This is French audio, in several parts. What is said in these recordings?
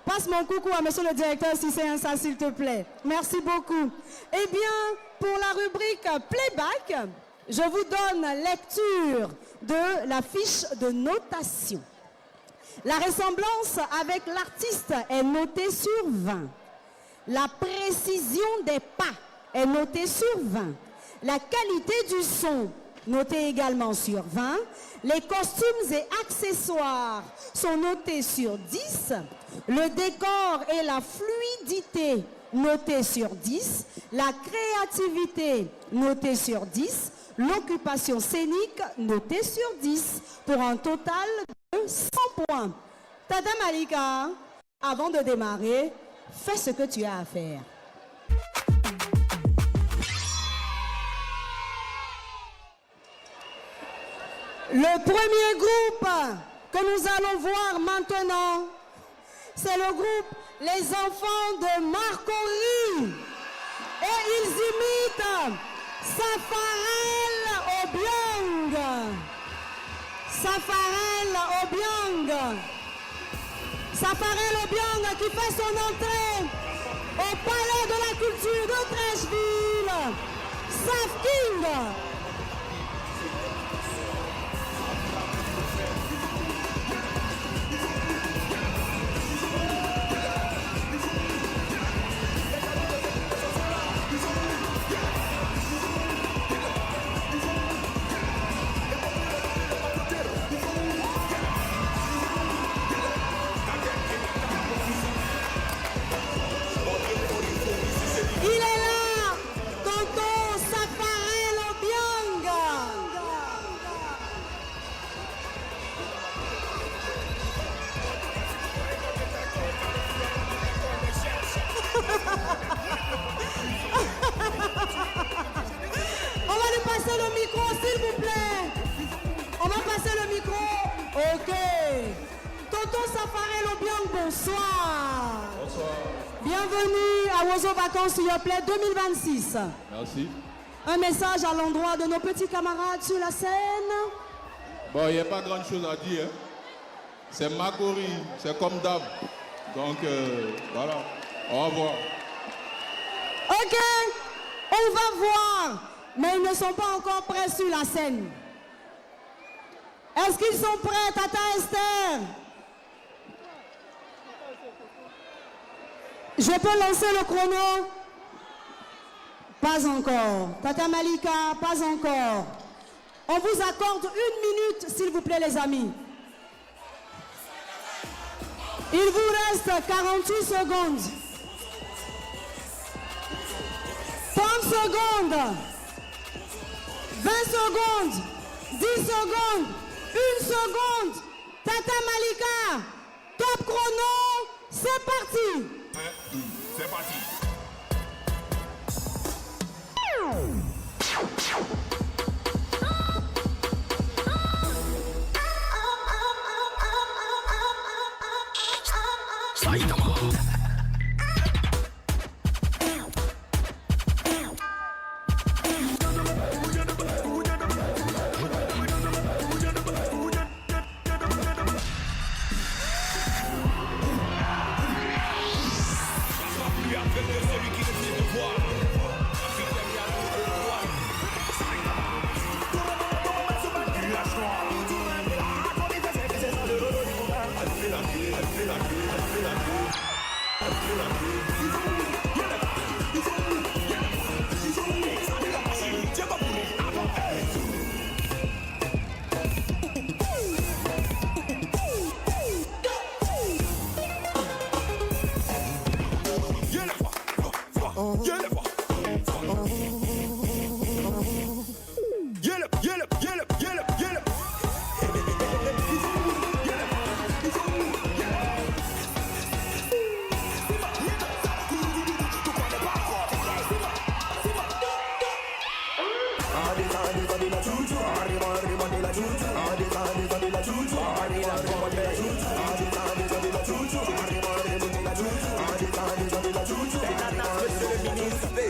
Passe mon coucou à monsieur le directeur si c'est un ça, s'il te plaît. Merci beaucoup. Eh bien, pour la rubrique Playback, je vous donne lecture de la fiche de notation. La ressemblance avec l'artiste est notée sur 20. La précision des pas est notée sur 20. La qualité du son, notée également sur 20. Les costumes et accessoires sont notés sur 10. Le décor et la fluidité, notés sur 10. La créativité, notée sur 10. L'occupation scénique, notée sur 10. Pour un total de 100 points. Tata Malika, avant de démarrer, fais ce que tu as à faire. Le premier groupe que nous allons voir maintenant, c'est le groupe Les Enfants de Marcory. Et ils imitent Safarel Obiang. Safarel Obiang. Safarel Obiang qui fait son entrée au Palais de la Culture de Trècheville. Saf King. Le micro, s'il vous plaît. On va passer le micro. Ok. Tonton Safarel Obiang, bonsoir. Bonsoir. Bienvenue à Oiseau Vacances, s'il vous plaît, 2026. Merci. Un message à l'endroit de nos petits camarades sur la scène. Bon, il n'y a pas grand chose à dire. Hein. C'est Marcory, c'est comme d'hab. Donc, voilà. Au revoir. Ok. On va voir. Mais ils ne sont pas encore prêts sur la scène. Est-ce qu'ils sont prêts, Tata Esther? Je peux lancer le chrono? Pas encore. Tata Malika, pas encore. On vous accorde 1 minute, s'il vous plaît, les amis. Il vous reste 48 secondes. 30 secondes. 20 secondes, 10 secondes, 1 seconde. Tata Malika, top chrono, c'est parti. C'est parti. Monsieur le ministre,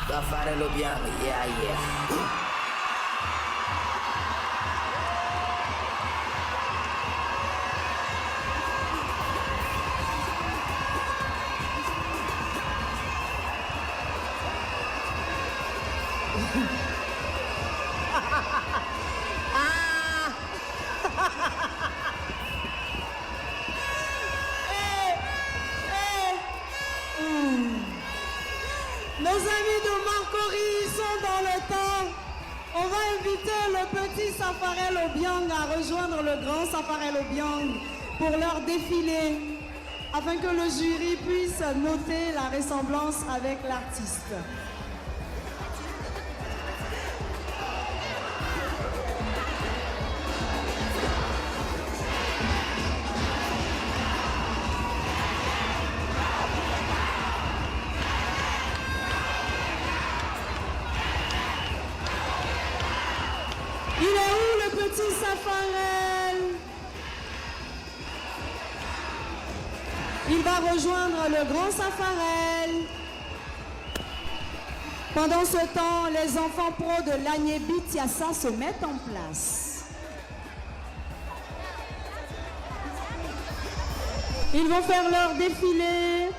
Da fare lo piano, yeah yeah. Nos amis de Marcory sont dans le temps. On va inviter le petit Safarel Obiang à rejoindre le grand Safarel Obiang pour leur défilé, afin que le jury puisse noter la ressemblance avec l'artiste. Il est où le petit Safarel? Il va rejoindre le grand Safarel. Pendant ce temps, les enfants pros de l'Agnébi Tiassa se mettent en place. Ils vont faire leur défilé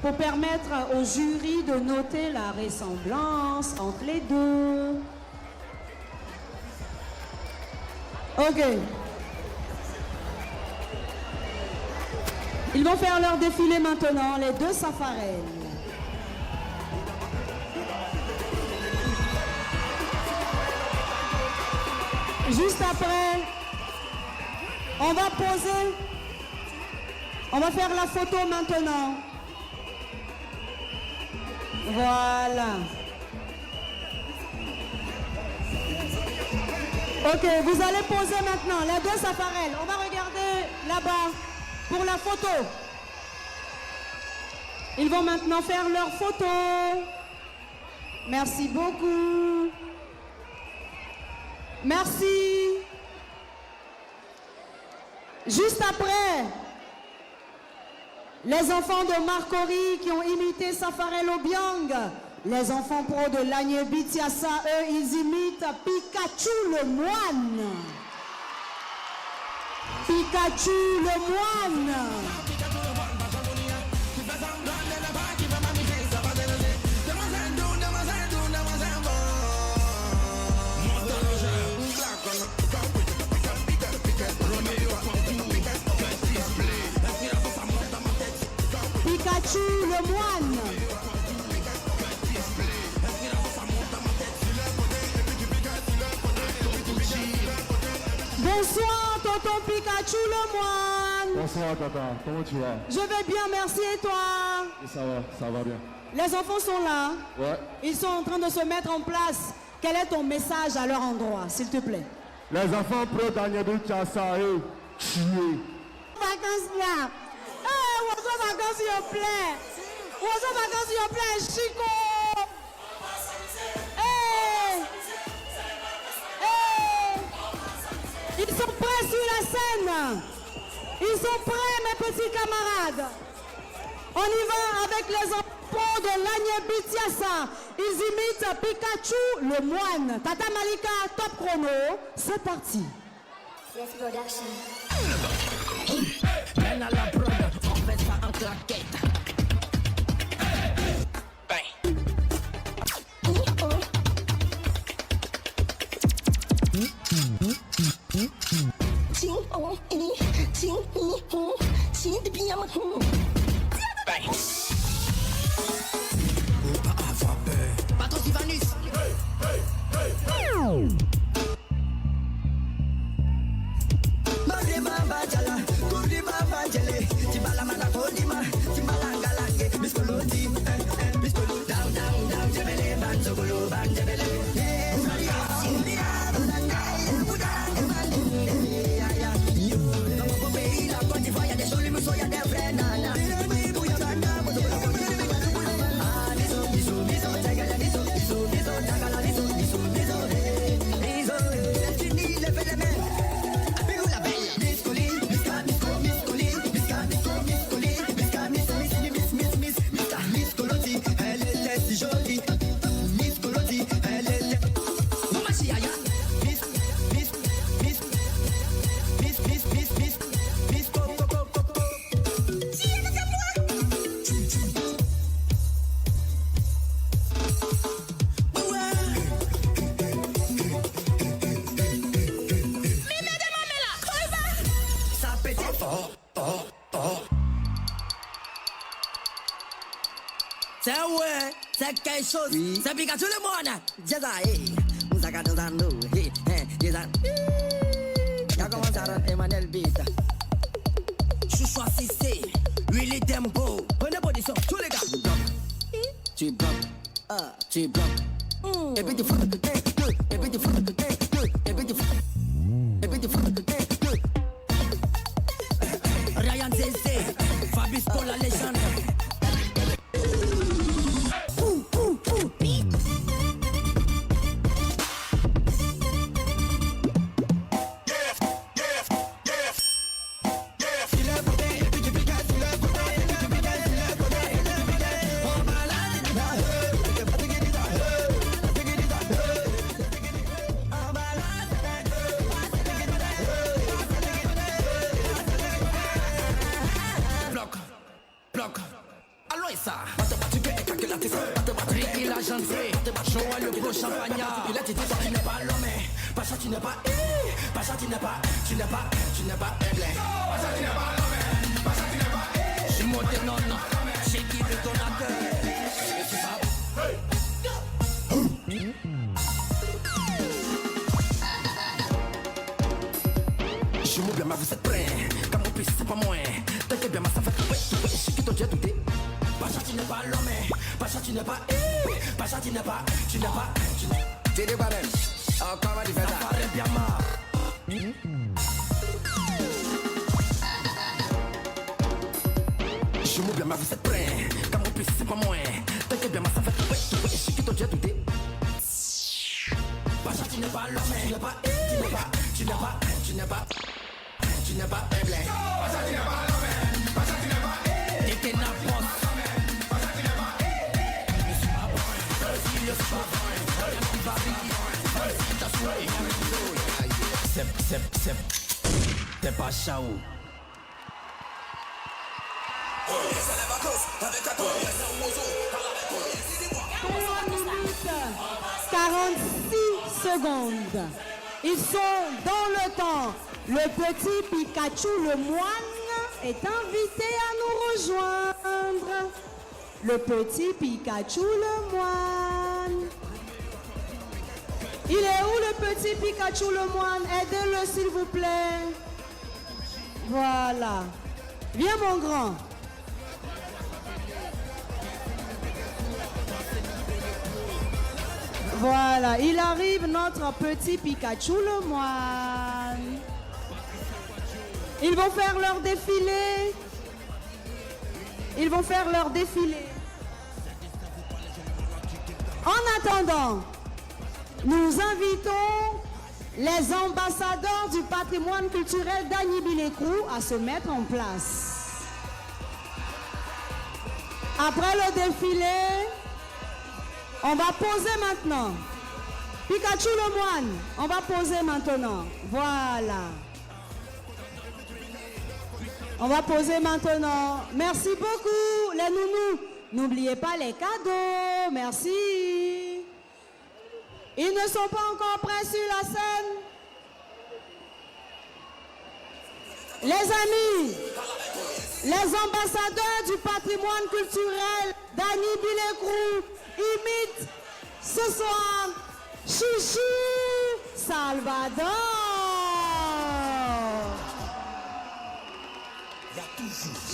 pour permettre au jury de noter la ressemblance entre les deux. Ok. Ils vont faire leur défilé maintenant, les deux Safarel. Juste après, on va poser, on va faire la photo maintenant. Voilà. Ok, vous allez poser maintenant, les deux Safarel. On va regarder là-bas pour la photo. Ils vont maintenant faire leur photo. Merci beaucoup. Merci. Juste après, les enfants de Marcory qui ont imité Safarel Obiang, les enfants pros de l'Agnébi Tiassa, eux, ils imitent Pikachu le moine. Pikachu le moine. Bonsoir, tonton Pikachu le moine. Bonsoir, tata. Comment tu vas? Je vais bien, merci. Et toi? Et ça va bien. Les enfants sont là. Ouais. Ils sont en train de se mettre en place. Quel est ton message à leur endroit, s'il te plaît? Les enfants pro Daniel Chassa et tuer. Vacances là. Eh, où sont vacances, s'il te plaît? Où sont vacances, s'il te plaît, Chico? Eh! Eh! Ils sont prêts sur la scène. Ils sont prêts, mes petits camarades. On y va avec les enfants de l'Agnès Bitiassa. Ils imitent Pikachu le moine. Tata Malika, top chrono. C'est parti. Yes, production. Mène à la prod, on fait ça en claquette. Patron Tivanus. C'est ouais, c'est quelque chose. Oui. C'est Pikachu le moine. Jeza, Moussaka dans un nous. Jeza. Y'a commencé à Emmanuel Beat. Chouchou assisté. Willy Tempo. Prenez position, tous les gars. Tu bloques. Tu bloques. Et puis tu fous. Et puis tu fous. Et puis tu fous. Et puis tu fous. Ryan Zezé. Fabrice Paul la légende. C'est pas chaud. 46 secondes. Ils sont dans le temps. Le petit Pikachu le moine est invité à nous rejoindre. Le petit Pikachu le moine. Il est où le petit Pikachu le moine, aidez-le s'il vous plaît. Voilà. Viens mon grand. Voilà, il arrive notre petit Pikachu le moine. Ils vont faire leur défilé. Ils vont faire leur défilé. En attendant, nous invitons les ambassadeurs du patrimoine culturel d'Agny-Bilécrou à se mettre en place. Après le défilé, on va poser maintenant. Pikachu le moine, on va poser maintenant. Voilà. On va poser maintenant. Merci beaucoup, les nounous. N'oubliez pas les cadeaux. Merci. Ils ne sont pas encore prêts sur la scène. Les amis, les ambassadeurs du patrimoine culturel d'Agny-Bilécrou imitent ce soir Chouchou Salvador.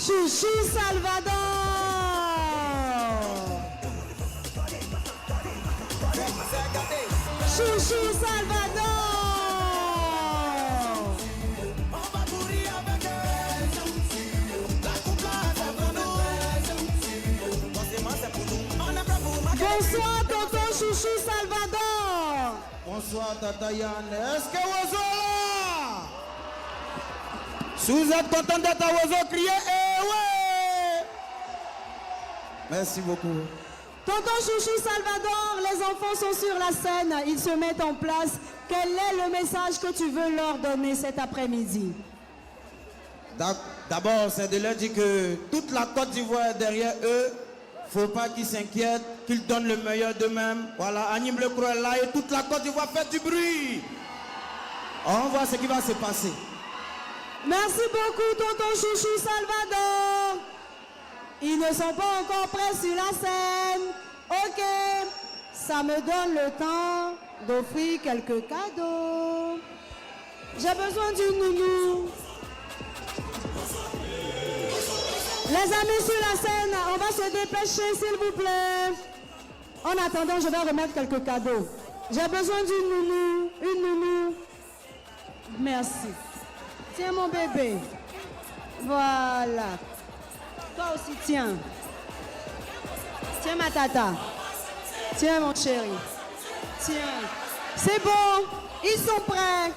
Chouchou Salvador. Chouchou Salvador. Bonsoir tonton Chouchou Salvador. Bonsoir Tata Yann. Est-ce que vous êtes là? Si vous êtes content d'être à Oiseau, criez eh ouais. Merci beaucoup. Tonton Chouchou Salvador, les enfants sont sur la scène, ils se mettent en place. Quel est le message que tu veux leur donner cet après-midi? D'abord, c'est de leur dire que toute la Côte d'Ivoire est derrière eux. Faut pas qu'ils s'inquiètent, qu'ils donnent le meilleur d'eux-mêmes. Voilà, Agny-Bilécrou est là et toute la Côte d'Ivoire fait du bruit. On voit ce qui va se passer. Merci beaucoup, tonton Chouchou Salvador. Ils ne sont pas encore prêts sur la scène. Ok, ça me donne le temps d'offrir quelques cadeaux. J'ai besoin d'une nounou. Les amis sur la scène, on va se dépêcher s'il vous plaît. En attendant, je vais remettre quelques cadeaux. J'ai besoin d'une nounou, une nounou. Merci. Tiens mon bébé. Voilà. Toi aussi, tiens. Tiens ma tata. Tiens mon chéri. Tiens. C'est bon. Ils sont prêts.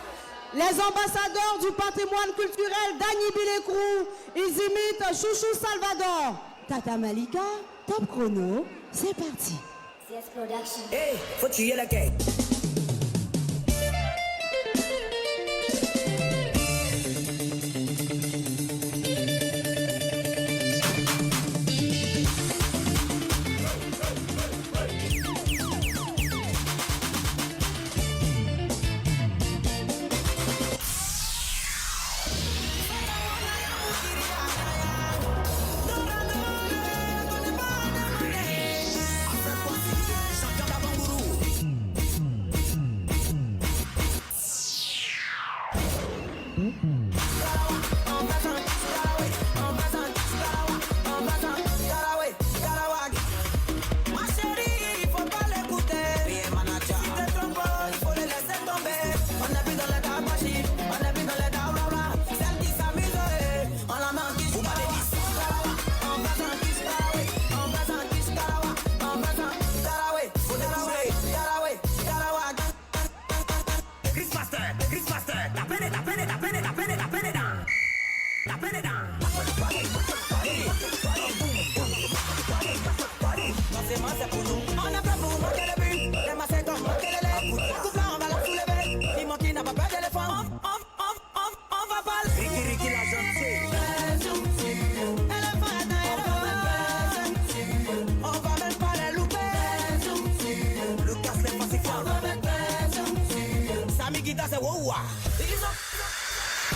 Les ambassadeurs du patrimoine culturel d'Agny-Bilécrou, ils imitent Chouchou Salvador. Tata Malika, top chrono, c'est parti. CS Production. Hey, faut tuer la quête.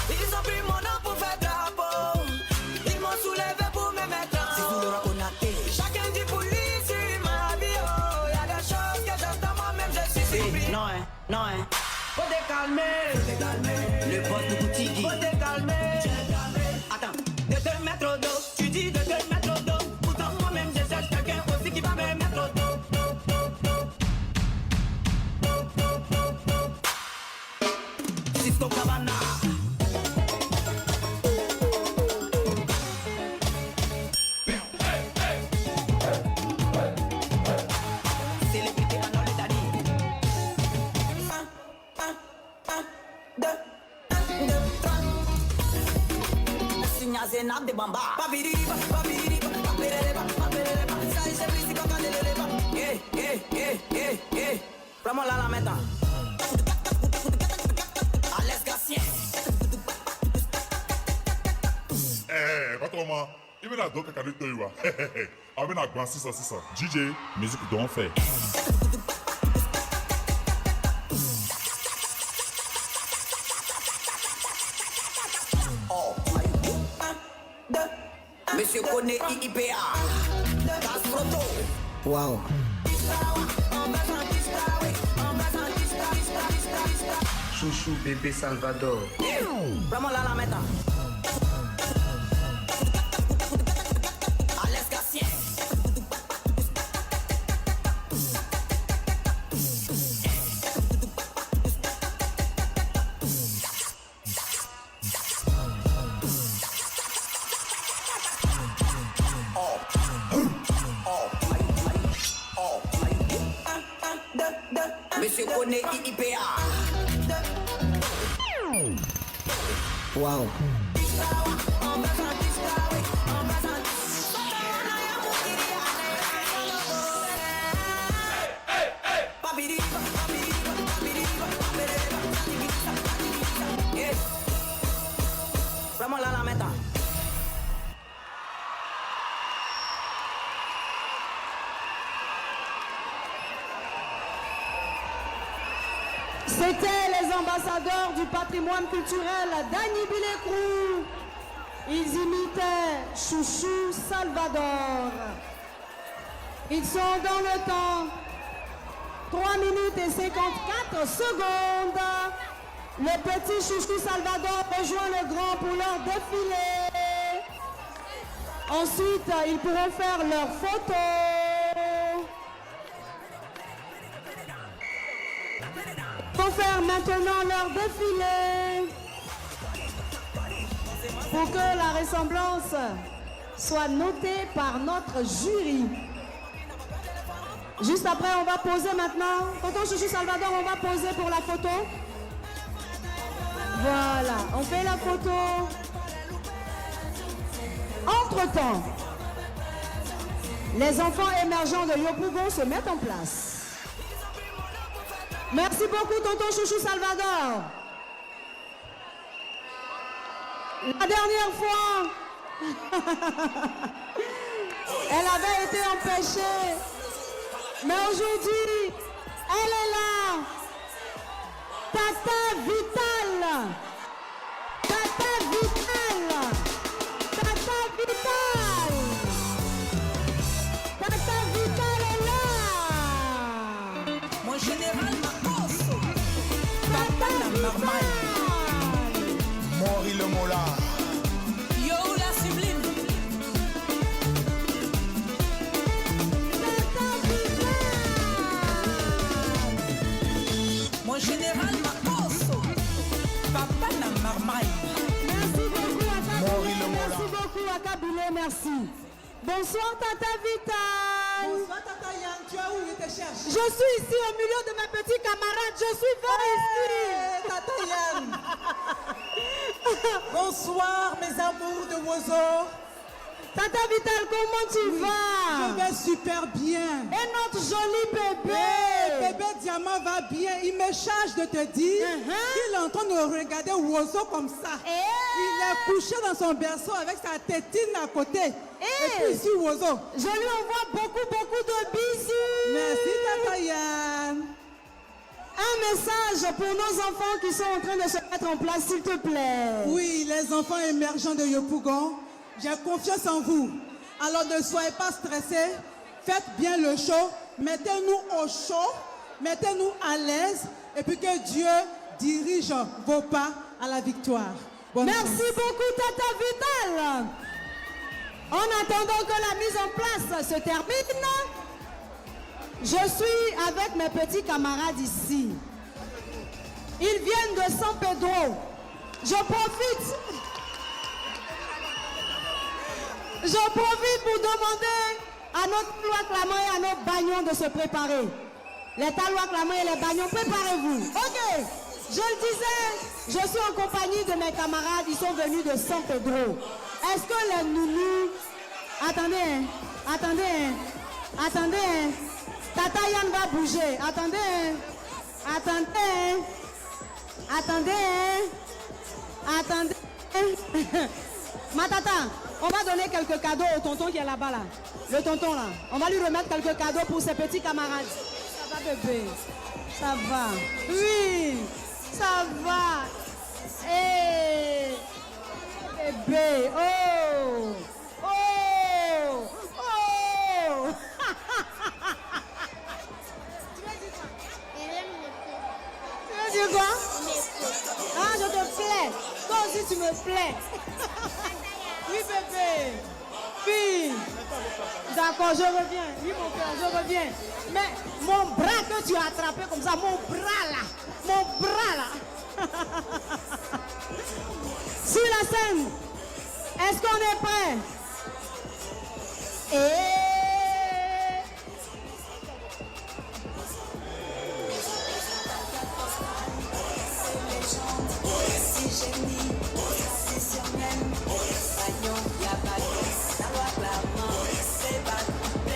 Ils ont pris mon nom pour faire drapeau. Ils m'ont soulevé pour me mettre en. Chacun dit pour lui sur ma vie. Oh, y a des choses que j'entends moi-même, je suis surpris. Non, hein, non, hein. Faut te calmer. Le boss de Boutiki. Faut te calmer. Attends, de te mettre au dos. Tu dis de te mettre au dos. Pourtant moi-même je cherche quelqu'un aussi qui va me mettre au dos. Cisco Cabana. Célébrité à dans les Dani. Signa Zenab de Bamba. Babiriba, babiriba, babiriba, babiriba. Ça y est, c'est ici qu'on va les Vraiment là la meta. Alex Gassien. Patron, il veut la dope à Canada. Avec la grande 600. DJ, musique dont on fait. Monsieur connaît IIPA. Casproto. Wow. Chouchou bébé Salvador. Vraiment là la meta. Alex Gassien. Monsieur connaît IIPA. Wow. Vraiment là la meta. C'était les ambassadeurs du patrimoine culturel Dany Bilekrou. Ils imitaient Chouchou Salvador. Ils sont dans le temps. 3 minutes et 54 secondes. Le petit Chouchou Salvador rejoint le grand pour leur défilé. Ensuite, ils pourront faire leurs photos. Pour faire maintenant leur défilé. Pour que la ressemblance soit notée par notre jury. Juste après, on va poser maintenant. Tonton Chouchou Salvador, on va poser pour la photo. Voilà, on fait la photo. Entre-temps, les enfants émergents de Yopougon se mettent en place. Merci beaucoup, tonton Chouchou Salvador. La dernière fois, elle avait été empêchée. Mais aujourd'hui, elle est là. Tata Vital. Tata Vital. Tata Vital. Tata Vital est là. Mon général Marcos. Tata Vital. Mori le Mola. Yo la sublime. Mon général Marcos. Papa la marmaille. Merci beaucoup à Kabilé. Merci beaucoup à Kabilé. Merci. Bonsoir Tata Vital. Bonsoir Tata Yann, tu as où il te cherche? Je suis ici au milieu de mes petits camarades. Je suis vers ici. Tata Yann. Bonsoir mes amours de Wozo. Tata Vital, comment tu vas? Je vais super bien. Et notre joli bébé? Bébé Diamant va bien. Il me charge de te dire qu'il est en train de regarder Wozo comme ça. Il est couché dans son berceau avec sa tétine à côté. Et puis ici Wozo. Je lui envoie beaucoup de bisous. Merci Tata Yann. Un message pour nos enfants qui sont en train de se mettre en place, s'il te plaît. Oui, les enfants émergents de Yopougon, j'ai confiance en vous. Alors ne soyez pas stressés, faites bien le show, mettez-nous au chaud, mettez-nous à l'aise, et puis que Dieu dirige vos pas à la victoire. Bonne Merci chance. beaucoup, Tata Vital. En attendant que la mise en place se termine, je suis avec mes petits camarades ici. Ils viennent de San Pedro. Je profite pour demander à notre loi clamant et à nos bagnons de se préparer. Les talois clamants et les bagnons, préparez-vous. Ok, je le disais, je suis en compagnie de mes camarades, ils sont venus de San Pedro. Est-ce que les nounous... Attendez, Tata Yann va bouger. Attendez. Ma tata, on va donner quelques cadeaux au tonton qui est là-bas là. Le tonton là. On va lui remettre quelques cadeaux pour ses petits camarades. Ça va bébé? Ça va. Oui, ça va. Hey, bébé. Oh. Tu veux dire quoi? Ah, je te plais. Toi aussi, tu me plais. Oui, bébé. Oui. D'accord, je reviens. Oui, mon père, je reviens. Mais mon bras que tu as attrapé comme ça, mon bras là. Sur la scène, est-ce qu'on est prêt?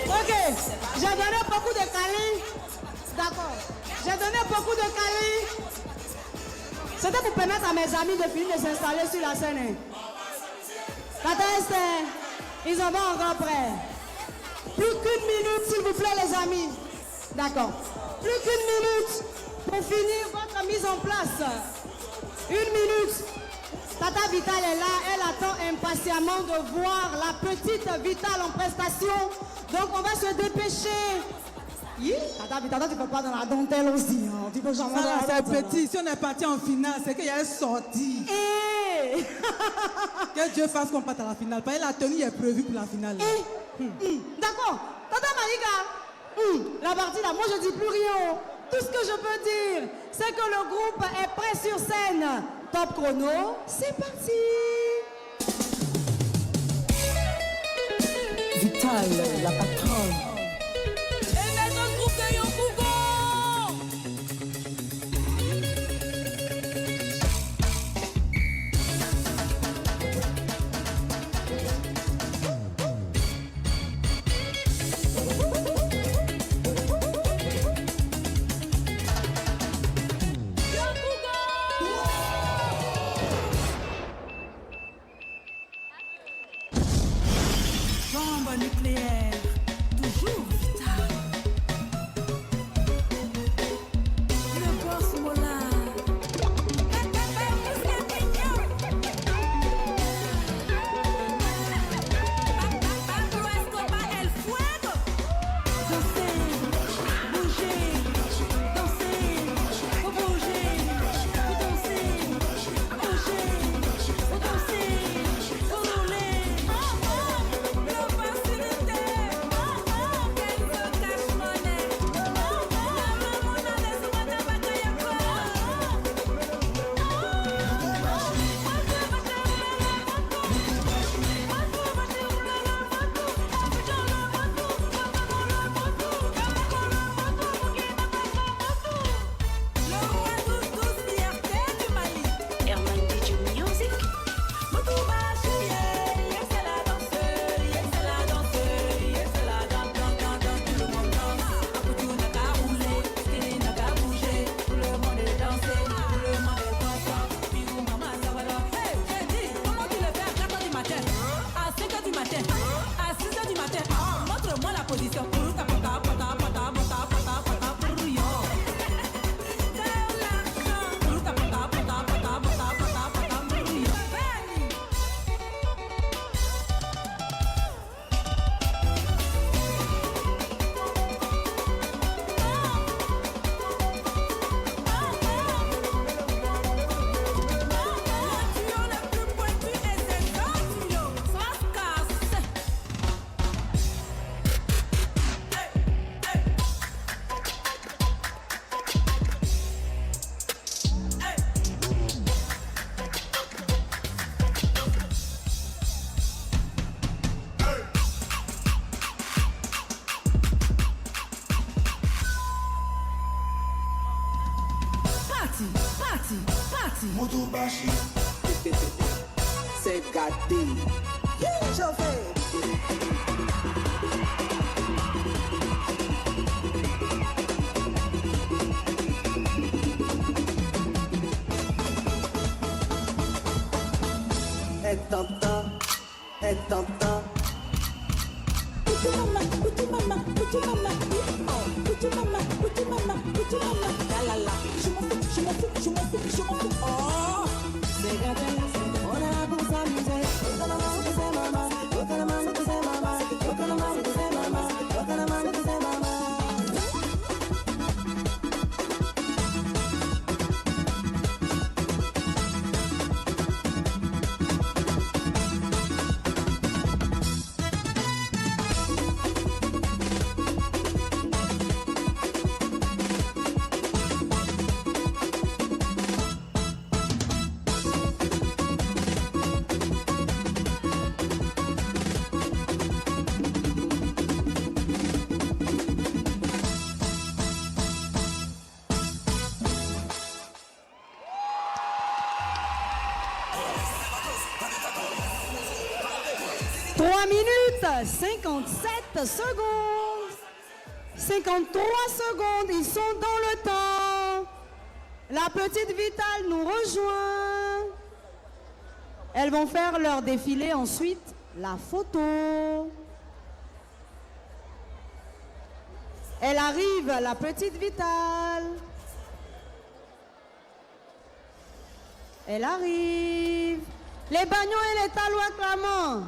Ok, j'ai donné beaucoup de câlins. D'accord. J'ai donné beaucoup de câlins. C'était pour permettre à mes amis de finir de s'installer sur la scène. Tata Esther, ils en vont encore prêts. Plus qu'une minute, s'il vous plaît, les amis. D'accord. Plus qu'une minute pour finir votre mise en place. Une minute. Tata Vital est là. Elle attend impatiemment de voir la petite Vital en prestation. Donc, on va se dépêcher. Tata Vital, tu ne peux pas dans la dentelle aussi. Hein. Tu peux jamais dans la C'est petit. Si on est parti en finale, c'est qu'il y a une sortie. Que Dieu fasse qu'on parte à la finale. Parce que la tenue est prévue pour la finale. D'accord. Tata Malika, la partie là, moi je dis plus rien. Tout ce que je peux dire, c'est que le groupe est prêt sur scène. Top chrono, c'est parti. Vital, la patronne. Et maintenant, groupe de Yokougo. Bombe nucléaire, toujours. parti, parti, parti. Motobashi. C'est gâté. Chauffeur. Et t'entends. Minutes 57 secondes. 53 secondes, ils sont dans le temps. La petite Vitale nous rejoint. Elles vont faire leur défilé ensuite, la photo. Elle arrive, la petite Vitale. Elle arrive. Les Bagnons et les Talois clamants.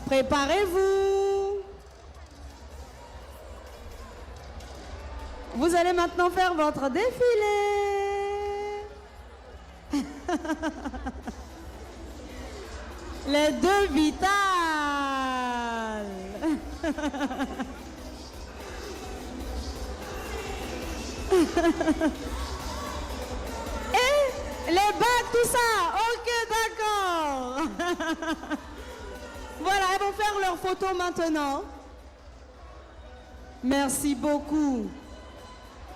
Préparez-vous. Vous allez maintenant faire votre défilé. Les deux Vitales. Et les bacs, tout ça. Ok, d'accord. Voilà, elles vont faire leur photo maintenant. Merci beaucoup.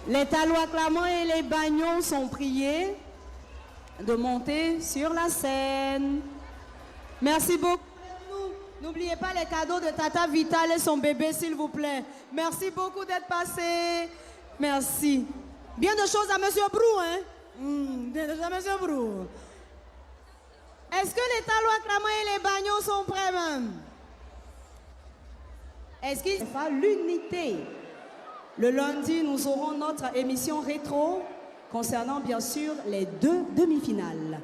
Les Talois clamants et les Bagnons sont priés de monter sur la scène. Merci beaucoup. N'oubliez pas les cadeaux de Tata Vitale et son bébé, s'il vous plaît. Merci beaucoup d'être passé. Merci. Bien de choses à Monsieur Brou, hein? Bien de choses à Monsieur Brou. Est-ce que les Talois clamants et les Bagnons sont prêts même? Est-ce qu'il faut l'unité? Le lundi, nous aurons notre émission rétro concernant bien sûr les deux demi-finales.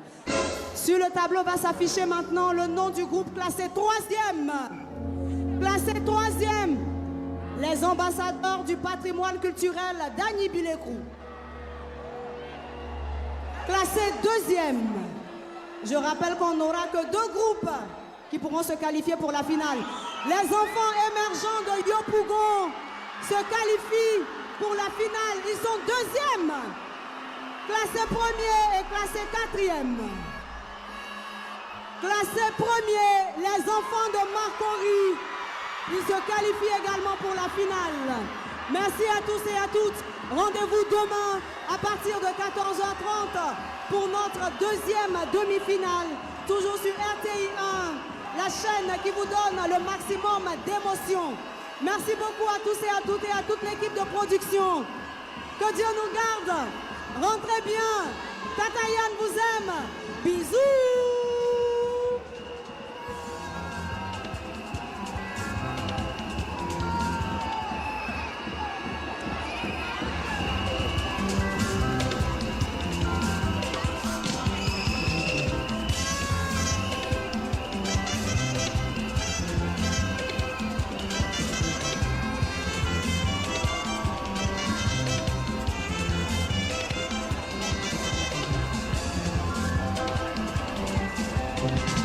Sur le tableau va s'afficher maintenant le nom du groupe classé 3e. Classé 3e, les ambassadeurs du patrimoine culturel d'Agny Bilécrou. Classé 2e. Je rappelle qu'on n'aura que 2 groupes qui pourront se qualifier pour la finale. Les enfants émergents de Yopougon se qualifient pour la finale. Ils sont 2e, classés 1er et classés 4e. Classés 1er, les enfants de Marcory, ils se qualifient également pour la finale. Merci à tous et à toutes. Rendez-vous demain à partir de 14h30 pour notre 2e demi-finale, toujours sur RTI 1, la chaîne qui vous donne le maximum d'émotion. Merci beaucoup à tous et à toute l'équipe de production. Que Dieu nous garde. Rentrez bien. Tata Yann vous aime. Bisous. Thank you.